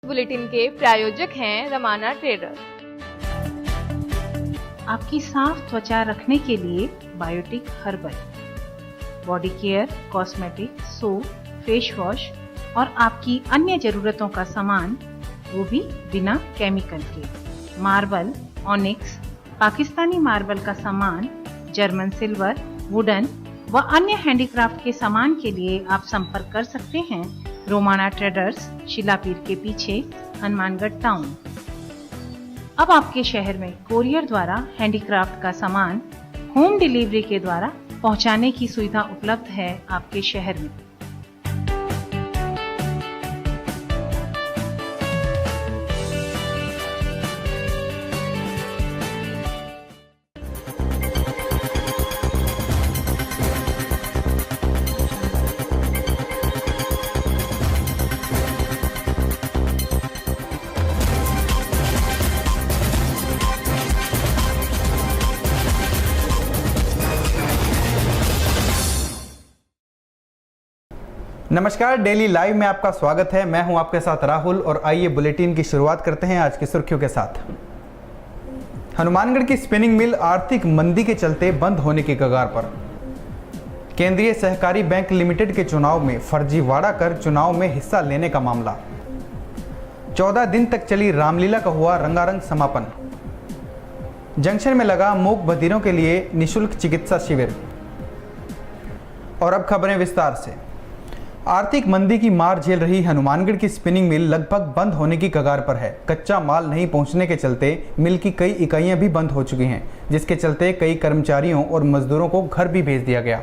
Bulletin के प्रायोजक हैं रमाना ट्रेडर। आपकी साफ त्वचा रखने के लिए Biotique herbal, body care, cosmetic, soap, face wash और आपकी अन्य जरूरतों का सामान, वो भी बिना केमिकल के। मार्बल, ऑनिक्स, पाकिस्तानी मार्बल का सामान, जर्मन सिल्वर, वुडन व अन्य हैंडीक्राफ्ट के सामान के लिए आप संपर्क कर सकते हैं रोमाना ट्रेडर्स, शिलापीर के पीछे, हनुमानगढ़ टाउन। अब आपके शहर में कोरियर द्वारा हैंडीक्राफ्ट का सामान होम डिलीवरी के द्वारा पहुंचाने की सुविधा उपलब्ध है आपके शहर में। नमस्कार, डेली लाइव में आपका स्वागत है। मैं हूं आपके साथ राहुल और आइए बुलेटिन की शुरुआत करते हैं आज की सुर्खियों के साथ। हनुमानगढ़ की स्पिनिंग मिल आर्थिक मंदी के चलते बंद होने की कगार पर। केंद्रीय सहकारी बैंक लिमिटेड के चुनाव में फर्जीवाड़ा कर चुनाव में हिस्सा लेने का मामला। 14 दिन तक चली रामलीला का हुआ रंगारंग समापन। जंक्शन में लगा मूक बधिरों के लिए निःशुल्क चिकित्सा शिविर। और अब खबरें विस्तार से। आर्थिक मंदी की मार झेल रही हनुमानगढ़ की स्पिनिंग मिल लगभग बंद होने की कगार पर है। कच्चा माल नहीं पहुंचने के चलते मिल की कई इकाइयां भी बंद हो चुकी हैं, जिसके चलते कई कर्मचारियों और मजदूरों को घर भी भेज दिया गया।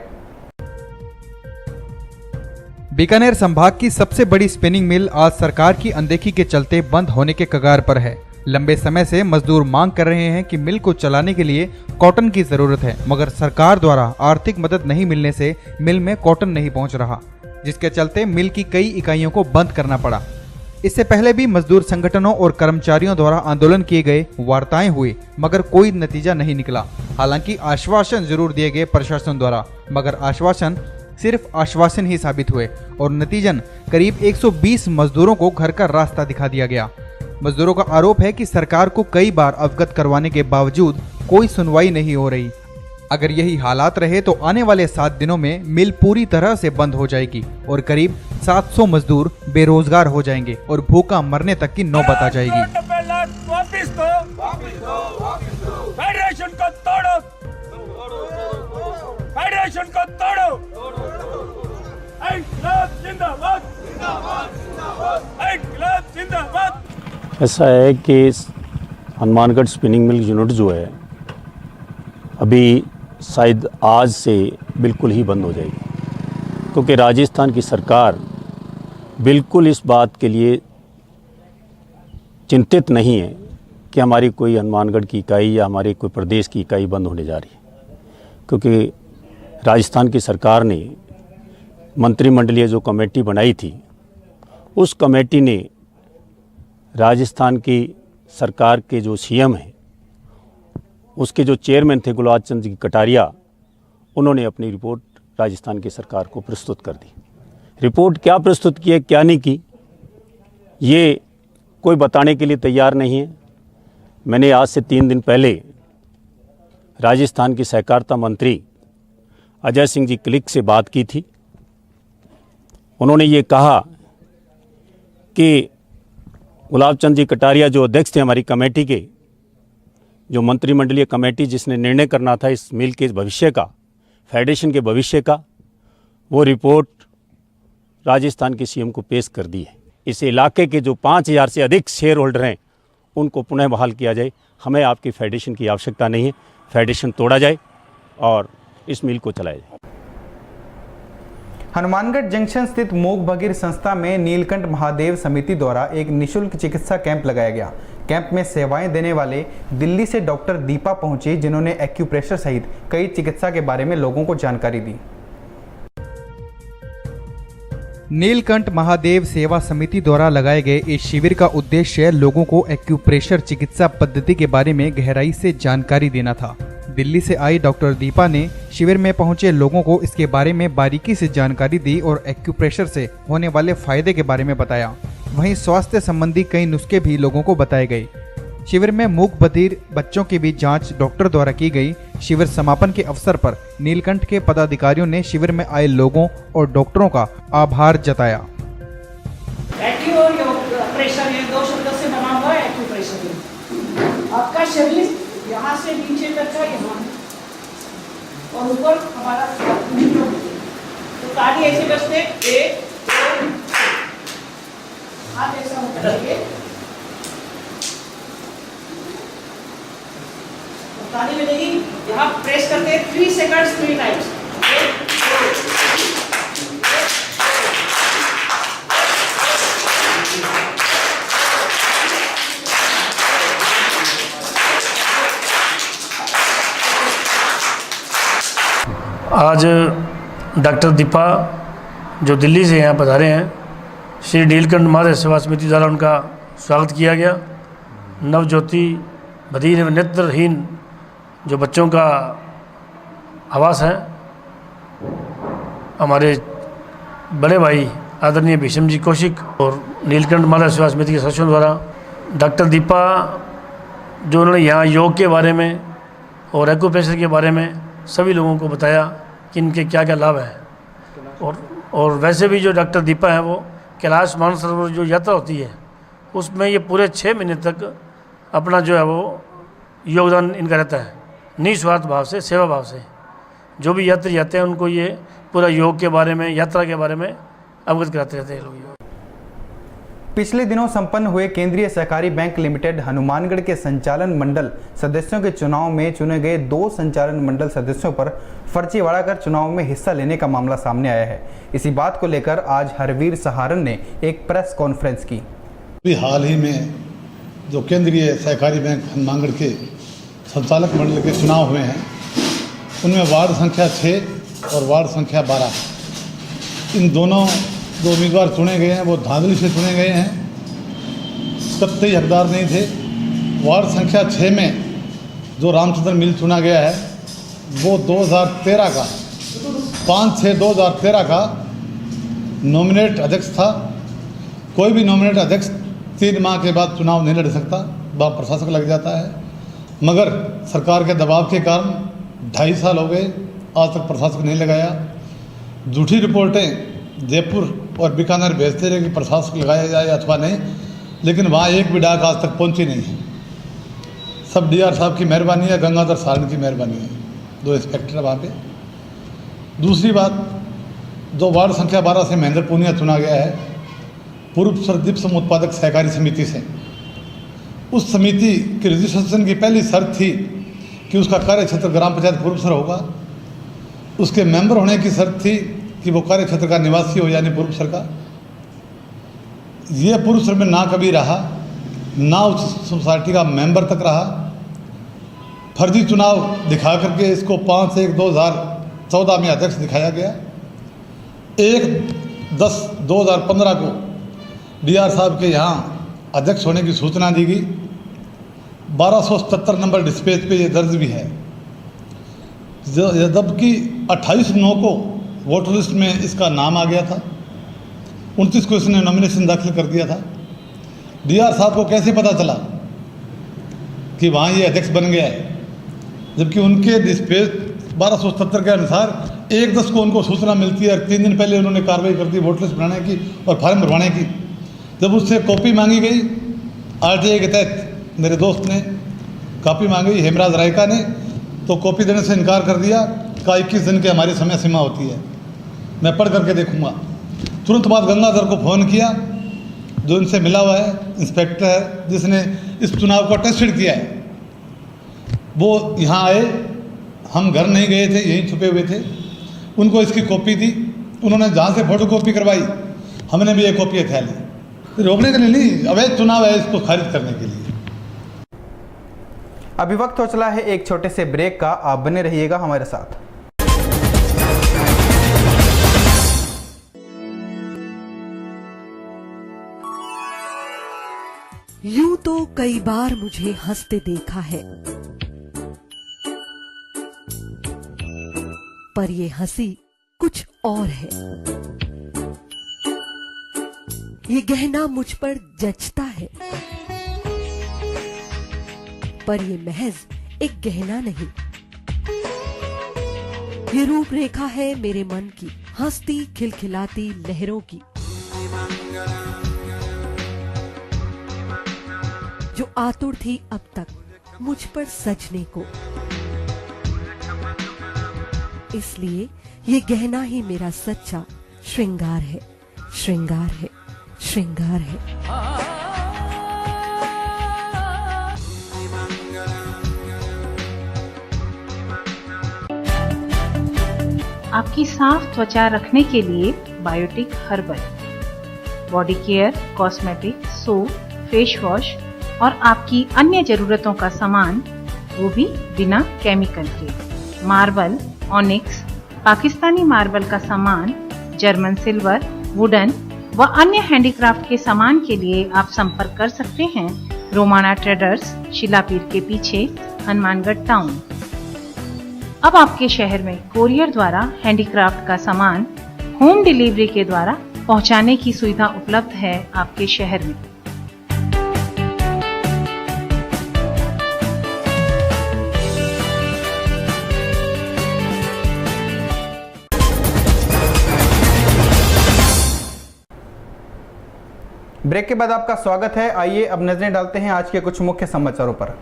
बीकानेर संभाग की सबसे बड़ी स्पिनिंग मिल आज सरकार की अनदेखी के चलते बंद होने के कगार पर है। लंबे समय से मजदूर मांग कर रहे हैं कि मिल को चलाने के लिए कॉटन की जरूरत है, मगर सरकार द्वारा आर्थिक मदद नहीं मिलने से मिल में कॉटन नहीं पहुंच रहा, जिसके चलते मिल की कई इकाइयों को बंद करना पड़ा। इससे पहले भी मजदूर संगठनों और कर्मचारियों द्वारा आंदोलन किए गए, वार्ताएं हुई, मगर कोई नतीजा नहीं निकला। हालांकि आश्वासन जरूर दिए गए प्रशासन द्वारा, मगर आश्वासन सिर्फ आश्वासन ही साबित हुए और नतीजन करीब 120 मजदूरों को घर का रास्ता दिखा दिया गया। मजदूरों का आरोप है कि सरकार को कई बार अवगत करवाने के बावजूद कोई सुनवाई नहीं हो रही। अगर यही हालात रहे तो आने वाले 7 दिनों में मिल पूरी तरह से बंद हो जाएगी और करीब 700 मजदूर बेरोजगार हो जाएंगे और भूखा मरने तक की नौबत आ जाएगी। ऐसा है कि हनुमानगढ़ स्पिनिंग मिल यूनिट जो है अभी शायद आज से बिल्कुल ही बंद हो जाएगी, क्योंकि राजस्थान की सरकार बिल्कुल इस बात के लिए चिंतित नहीं है कि हमारी कोई हनुमानगढ़ की इकाई या हमारे कोई प्रदेश की इकाई बंद होने जा रही है। क्योंकि राजस्थान की सरकार ने मंत्रिमंडलीय जो कमेटी बनाई थी, उस कमेटी ने राजस्थान की सरकार के जो सीएम हैं, उसके जो चेयरमैन थे गुलाब चंद जी कटारिया, उन्होंने अपनी रिपोर्ट राजस्थान की सरकार को प्रस्तुत कर दी। रिपोर्ट क्या प्रस्तुत की है, क्या नहीं की, ये कोई बताने के लिए तैयार नहीं है। मैंने आज से 3 दिन पहले राजस्थान की सहकारिता मंत्री अजय सिंह जी क्लिक से बात की थी। उन्होंने ये कहा कि गुलाब चंद जी कटारिया जो अध्यक्ष थे हमारी कमेटी के, जो मंत्रिमंडलीय कमेटी जिसने निर्णय करना था इस मिल के भविष्य का, फेडरेशन के भविष्य का, वो रिपोर्ट राजस्थान के सीएम को पेश कर दी है। इस इलाके के जो 5000 से अधिक शेयर होल्डर हैं उनको पुनः बहाल किया जाए। हमें आपकी फेडरेशन की आवश्यकता नहीं है, फेडरेशन तोड़ा जाए और इस मिल को चलाया जाए। हनुमानगढ़ जंक्शन स्थित मूक बधिर संस्था में नीलकंठ महादेव समिति द्वारा एक निःशुल्क चिकित्सा कैंप लगाया गया। कैंप में सेवाएं देने वाले दिल्ली से डॉक्टर दीपा पहुंची, जिन्होंने एक्यूप्रेशर सहित कई चिकित्सा के बारे में लोगों को जानकारी दी। नीलकंठ महादेव सेवा समिति द्वारा लगाए गए इस शिविर का उद्देश्य लोगों को एक्यूप्रेशर चिकित्सा पद्धति के बारे में गहराई से जानकारी देना था। दिल्ली से आई डॉक्टर दीपा ने शिविर में पहुंचे लोगों को इसके बारे में बारीकी से जानकारी दी और एक्यूप्रेशर से होने वाले फायदे के बारे में बताया। वहीं स्वास्थ्य संबंधी कई नुस्खे भी लोगों को बताए गए। शिविर में मूक बधिर बच्चों की भी जांच डॉक्टर द्वारा की गई। शिविर समापन के अवसर पर नीलकंठ के पदाधिकारियों ने शिविर में आए लोगों और डॉक्टरों का आभार जताया। एक्यू और प्रेशर, ये दो शब्दों से बना हुआ है एक्यू प्रेशर। आपका शरीर यहाँ से नीचे तक का यहाँ और ऊपर हमारा तो ताली ऐसे बजते 1 2 हाथ ऐसा होता है। ताली बजेगी, यहाँ प्रेस करते 3 सेकंड्स 3 टाइम्स। आज डॉक्टर दीपा जो दिल्ली से यहाँ पधारे हैं, श्री नीलकंठ महाराज सेवा समिति द्वारा उनका स्वागत किया गया। नवज्योति बधिर एवं नेत्रहीन जो बच्चों का आवास है, हमारे बड़े भाई आदरणीय भीष्म जी कौशिक और नीलकंठ महाराज सेवा समिति के सदस्यों द्वारा डॉक्टर दीपा जो उन्होंने यहाँ योग के बारे में और एक्यूप्रेशर के बारे में सभी लोगों को बताया कि इनके क्या क्या लाभ हैं। और वैसे भी जो डॉक्टर दीपा है वो कैलाश मानसरोवर जो यात्रा होती है उसमें ये पूरे 6 महीने तक अपना जो है वो योगदान इनका रहता है, निस्वार्थ भाव से, सेवा भाव से। जो भी यात्री आते हैं उनको ये पूरा योग के बारे में, यात्रा के बारे में अवगत कराते रहते हैं लोग। पिछले दिनों संपन्न हुए केंद्रीय सहकारी बैंक लिमिटेड हनुमानगढ़ के संचालन मंडल सदस्यों के चुनाव में चुने गए 2 संचालन मंडल सदस्यों पर फर्जीवाड़ा कर चुनाव में हिस्सा लेने का मामला सामने आया है। इसी बात को लेकर आज हरवीर सहारन ने एक प्रेस कॉन्फ्रेंस की। हाल ही में जो केंद्रीय सहकारी बैंक हनुमानगढ़ के संचालक मंडल के चुनाव हुए हैं, उनमें वार्ड संख्या 6 और वार्ड संख्या 12 इन दोनों जो उम्मीदवार चुने गए हैं वो धांधली से चुने गए हैं, कतई हकदार नहीं थे। वार्ड संख्या 6 में जो रामचंद्र मिल चुना गया है वो 2013 का 5/6/2013 का नॉमिनेट अध्यक्ष था। कोई भी नॉमिनेट अध्यक्ष 3 माह के बाद चुनाव नहीं लड़ सकता, वह प्रशासक लग जाता है। मगर सरकार के दबाव के कारण 2.5 साल हो गए, आज तक प्रशासक नहीं लगाया। झूठी रिपोर्टें जयपुर और बीकानेर भेजते रहे कि प्रशासक लगाया जाए अथवा नहीं, लेकिन वहाँ एक भी डाक आज तक पहुँची नहीं है। सब डीआर साहब की मेहरबानी है, गंगाधर सारण की मेहरबानी है, 2 इंस्पेक्टर वहाँ पे। दूसरी बात, जो वार्ड संख्या 12 से महेंद्र पूनिया चुना गया है पूर्व सरदीप सम उत्पादक सहकारी समिति से, उस समिति की रजिस्ट्रेशन की पहली शर्त थी कि उसका कार्य क्षेत्र ग्राम पंचायत पूर्वसर होगा। उसके मेंबर होने की शर्त थी कि वो कार्य क्षेत्र का निवासी हो, यानी पूर्वसर का। ये पूर्वसर में ना कभी रहा, ना उस सोसाइटी का मेंबर तक रहा। फर्जी चुनाव दिखा करके इसको 5/1/2014 में अध्यक्ष दिखाया गया। 1/10/2015 को डीआर साहब के यहाँ अध्यक्ष होने की सूचना दी गई। 1277 नंबर डिस्पैच पे ये दर्ज भी है, जबकि 28/9 को वोटर लिस्ट में इसका नाम आ गया था। 29 को इसने नॉमिनेशन दाखिल कर दिया था। डीआर साहब को कैसे पता चला कि वहाँ ये अध्यक्ष बन गया है, जबकि उनके डिस्पैच 1277 के अनुसार 1/10 को उनको सूचना मिलती है और 3 दिन पहले उन्होंने कार्रवाई कर दी वोटर लिस्ट बनाने की और फॉर्म भरवाने की। जब उससे कॉपी मांगी गई आरटीआई के तहत, मेरे दोस्त ने कॉपी मांगी, हेमराज रायका ने, तो कॉपी देने से इनकार कर दिया। का 21 दिन की हमारी समय सीमा होती है, मैं पढ़ करके देखूंगा। तुरंत बाद गंगाधर को फ़ोन किया, जो इनसे मिला हुआ है, इंस्पेक्टर है जिसने इस चुनाव को टेस्टेड किया है। वो यहाँ आए, हम घर नहीं गए थे, यहीं छुपे हुए थे। उनको इसकी कॉपी दी, उन्होंने जहाँ से फोटो कॉपी करवाई, हमने भी ये कॉपी हथिया ली। रोकने के लिए नहीं, अवैध चुनाव है, इसको खारिज करने के लिए। अभी वक्त हो चला है एक छोटे से ब्रेक का, आप बने रहिएगा हमारे साथ। यूं तो कई बार मुझे हंसते देखा है, पर ये हंसी कुछ और है। ये गहना मुझ पर जचता है, पर ये महज एक गहना नहीं, ये रूपरेखा है मेरे मन की, हंसती खिलखिलाती लहरों की, जो आतुर थी अब तक मुझ पर सजने को। इसलिए ये गहना ही मेरा सच्चा श्रृंगार है, श्रृंगार है, श्रृंगार है। आपकी साफ त्वचा रखने के लिए Biotique herbal, body care, cosmetic, soap, face wash और आपकी अन्य जरूरतों का सामान, वो भी बिना केमिकल के। मार्बल, ऑनिक्स, पाकिस्तानी मार्बल का सामान, जर्मन सिल्वर, वुडन व अन्य हैंडीक्राफ्ट के सामान के लिए आप संपर्क कर सकते हैं रोमाना ट्रेडर्स, शिलापीर के पीछे, हनुमानगढ़ टाउन। अब आपके शहर में कोरियर द्वारा हैंडीक्राफ्ट का सामान होम डिलीवरी के द्वारा पहुंचाने की सुविधा उपलब्ध है आपके शहर में। ब्रेक के बाद आपका स्वागत है। आइए अब नजरें डालते हैं आज के कुछ मुख्य समाचारों पर।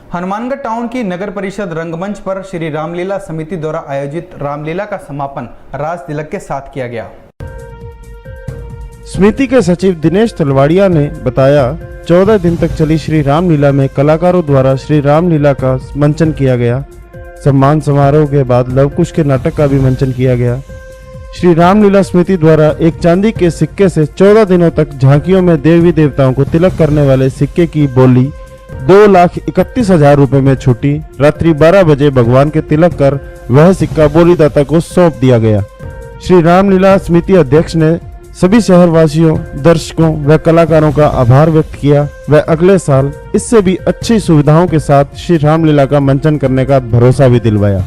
हनुमानगढ़ टाउन की नगर परिषद रंगमंच पर श्री रामलीला समिति द्वारा आयोजित रामलीला का समापन राज तिलक के साथ किया गया। समिति के सचिव दिनेश तलवाड़िया ने बताया, 14 दिन तक चली श्री रामलीला में कलाकारों द्वारा श्री रामलीला का मंचन किया गया। सम्मान समारोह के बाद लवकुश के नाटक का भी मंचन किया गया। श्री रामलीला समिति द्वारा एक चांदी के सिक्के से 14 दिनों तक झांकियों में देवी देवताओं को तिलक करने वाले सिक्के की बोली 2,31,000 रुपए में छूटी। रात्रि 12 बजे भगवान के तिलक कर वह सिक्का बोलीदाता को सौंप दिया गया। श्री रामलीला समिति अध्यक्ष ने सभी शहरवासियों, दर्शकों व कलाकारों का आभार व्यक्त किया व अगले साल इससे भी अच्छी सुविधाओं के साथ श्री रामलीला का मंचन करने का भरोसा भी दिलवाया।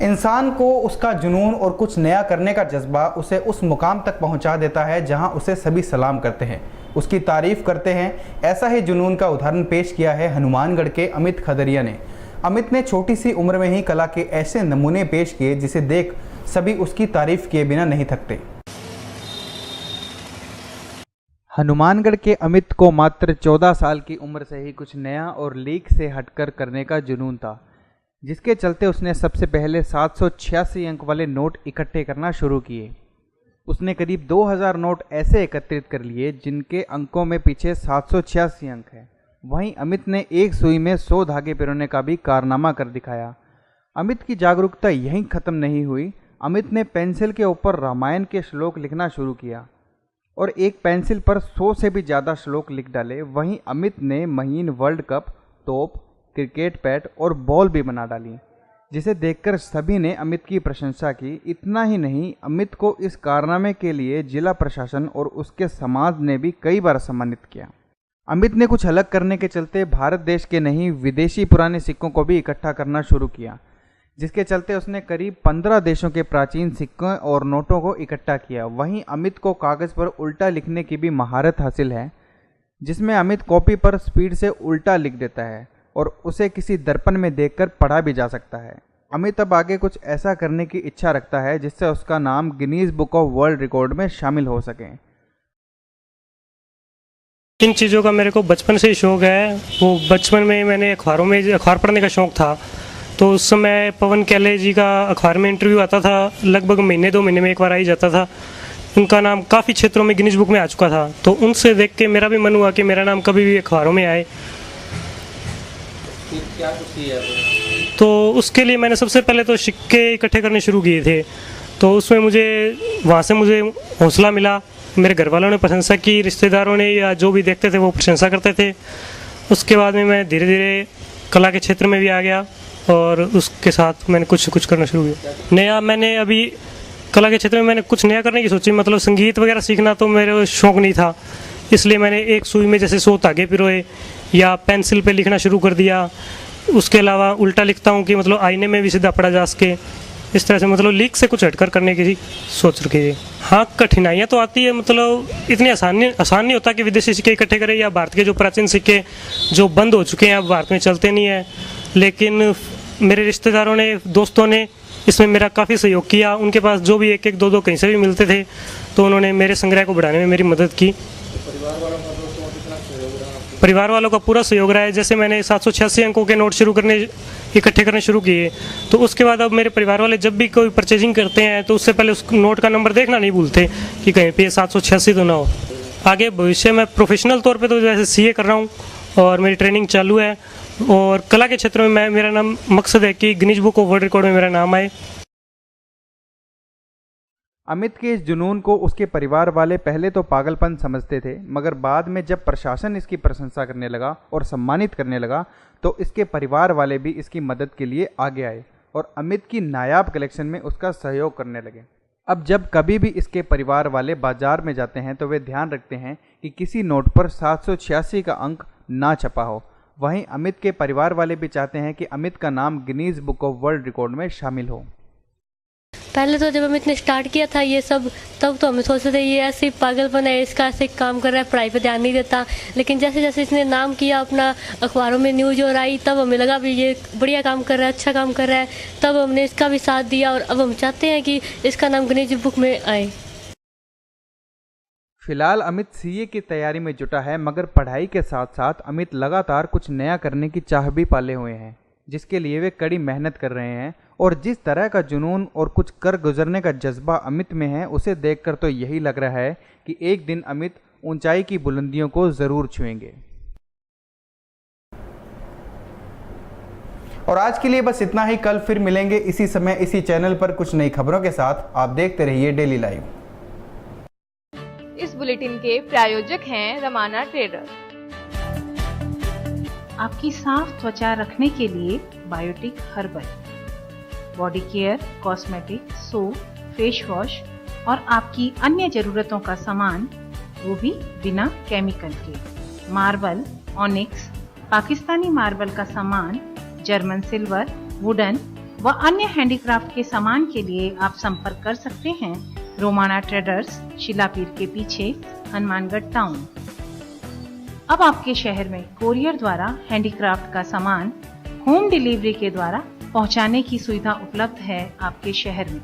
इंसान को उसका जुनून और कुछ नया करने का जज्बा उसे उस मुकाम तक पहुंचा देता है जहां उसे सभी सलाम करते हैं, उसकी तारीफ करते हैं। ऐसा ही जुनून का उदाहरण पेश किया है हनुमानगढ़ के अमित खदरिया ने। अमित ने छोटी सी उम्र में ही कला के ऐसे नमूने पेश किए जिसे देख सभी उसकी तारीफ किए बिना नहीं थकते। हनुमानगढ़ के अमित को मात्र 14 साल की उम्र से ही कुछ नया और लीक से हटकर करने का जुनून था, जिसके चलते उसने सबसे पहले 786 अंक वाले नोट इकट्ठे करना शुरू किए। उसने करीब 2000 नोट ऐसे एकत्रित कर लिए जिनके अंकों में पीछे 786 अंक है। वहीं अमित ने एक सुई में 100 धागे पिरोने का भी कारनामा कर दिखाया। अमित की जागरूकता यहीं ख़त्म नहीं हुई। अमित ने पेंसिल के ऊपर रामायण के श्लोक लिखना शुरू किया और एक पेंसिल पर 100 से भी ज़्यादा श्लोक लिख डाले। वहीं अमित ने महीन वर्ल्ड कप, तोप, क्रिकेट पैड और बॉल भी बना डाली, जिसे देखकर सभी ने अमित की प्रशंसा की। इतना ही नहीं, अमित को इस कारनामे के लिए जिला प्रशासन और उसके समाज ने भी कई बार सम्मानित किया। अमित ने कुछ अलग करने के चलते भारत देश के नहीं विदेशी पुराने सिक्कों को भी इकट्ठा करना शुरू किया, जिसके चलते उसने करीब 15 देशों के प्राचीन सिक्कों और नोटों को इकट्ठा किया। वहीं अमित को कागज़ पर उल्टा लिखने की भी महारत हासिल है, जिसमें अमित कॉपी पर स्पीड से उल्टा लिख देता है और उसे किसी दर्पण में देखकर पढ़ा भी जा सकता है। अमित अब आगे कुछ ऐसा करने की इच्छा रखता है जिससे उसका नाम Guinness book of world record में शामिल हो सके। किन चीज़ों का मेरे को बचपन से ही शौक़ है, वो बचपन में मैंने अखबारों में अखबार पढ़ने का शौक़ था, तो उस समय पवन कैले जी का अखबार में इंटरव्यू आता था, लगभग महीने 2 महीने में एक बार आ ही जाता था। उनका नाम काफ़ी क्षेत्रों में गिनीज बुक में आ चुका था, तो उनसे देख के मेरा भी मन हुआ कि मेरा नाम कभी भी अखबारों में आए। फिर क्या कुछ किया? तो उसके लिए मैंने सबसे पहले तो सिक्के इकट्ठे करने शुरू किए थे। तो उसमें वहाँ से मुझे हौसला मिला, मेरे घर वालों ने प्रशंसा की, रिश्तेदारों ने या जो भी देखते थे वो प्रशंसा करते थे। उसके बाद में मैं धीरे धीरे कला के क्षेत्र में भी आ गया और उसके साथ मैंने कुछ करना शुरू किया। नया मैंने अभी कला के क्षेत्र में मैंने कुछ नया करने की सोची, मतलब संगीत वगैरह सीखना तो मेरे शौक़ नहीं था, इसलिए मैंने एक सुई में जैसे 100 धागे पिरोए या पेंसिल पे लिखना शुरू कर दिया। उसके अलावा उल्टा लिखता हूँ कि मतलब आईने में भी सीधा पड़ा जा सके, इस तरह से मतलब लीक से कुछ हटकर करने की सोच रखी है। हाँ, कठिनाइयाँ तो आती है, मतलब इतनी आसान नहीं होता कि विदेशी सिक्के इकट्ठे करें या भारत के जो प्राचीन सिक्के जो बंद हो चुके हैं अब भारत में चलते नहीं है। लेकिन मेरे रिश्तेदारों ने, दोस्तों ने इसमें मेरा काफ़ी सहयोग किया। उनके पास जो भी एक दो कहीं से भी मिलते थे तो उन्होंने मेरे संग्रह को बढ़ाने में मेरी मदद की। परिवार वालों का पूरा सहयोग रहा है। जैसे मैंने 786 अंकों के नोट इकट्ठे करने शुरू किए, तो उसके बाद अब मेरे परिवार वाले जब भी कोई परचेजिंग करते हैं तो उससे पहले उस नोट का नंबर देखना नहीं भूलते कि कहीं पे 786 तो ना हो। आगे भविष्य में प्रोफेशनल तौर पे तो जैसे सीए कर रहा हूँ और मेरी ट्रेनिंग चालू है, और कला के क्षेत्र में मेरा नाम मकसद है कि Guinness book of world record में मेरा नाम आए। अमित के इस जुनून को उसके परिवार वाले पहले तो पागलपन समझते थे, मगर बाद में जब प्रशासन इसकी प्रशंसा करने लगा और सम्मानित करने लगा तो इसके परिवार वाले भी इसकी मदद के लिए आगे आए और अमित की नायाब कलेक्शन में उसका सहयोग करने लगे। अब जब कभी भी इसके परिवार वाले बाजार में जाते हैं तो वे ध्यान रखते हैं कि किसी नोट पर 786 का अंक ना छपा हो। वहीं अमित के परिवार वाले भी चाहते हैं कि अमित का नाम Guinness book of world record में शामिल हो। पहले तो जब अमित ने स्टार्ट किया था ये सब, तब तो हमें सोचते थे ये ऐसे पागलपन है, इसका ऐसे काम कर रहा है, पढ़ाई पे ध्यान नहीं देता। लेकिन जैसे जैसे इसने नाम किया अपना, अखबारों में न्यूज और आई, तब हमें लगा भी ये बढ़िया काम कर रहा है, अच्छा काम कर रहा है। तब हमने इसका भी साथ दिया और अब हम चाहते हैं कि इसका नाम गिनीज बुक में आए। फिलहाल अमित सीए की तैयारी में जुटा है, मगर पढ़ाई के साथ साथ अमित लगातार कुछ नया करने की चाह भी पाले हुए हैं, जिसके लिए वे कड़ी मेहनत कर रहे हैं। और जिस तरह का जुनून और कुछ कर गुजरने का जज्बा अमित में है, उसे देखकर तो यही लग रहा है कि एक दिन अमित ऊंचाई की बुलंदियों को ज़रूर छुएंगे। और आज के लिए बस इतना ही। कल फिर मिलेंगे इसी समय इसी चैनल पर कुछ नई खबरों के साथ। आप देखते रहिए डेली लाइव। इस बुलेटिन के प्रायोजक हैं रमाना ट्रेडर्स। आपकी साफ त्वचा रखने के लिए Biotique herbal, body care, cosmetic, soap, face wash और आपकी अन्य जरूरतों का सामान, वो भी बिना केमिकल के। मार्बल, ऑनिक्स, पाकिस्तानी मार्बल का सामान, जर्मन सिल्वर, वुडन व अन्य हैंडीक्राफ्ट के सामान के लिए आप संपर्क कर सकते हैं रोमाना ट्रेडर्स, शिलापीर के पीछे, हनुमानगढ़ टाउन। अब आपके शहर में कोरियर द्वारा हैंडीक्राफ्ट का सामान होम डिलीवरी के द्वारा पहुंचाने की सुविधा उपलब्ध है आपके शहर में।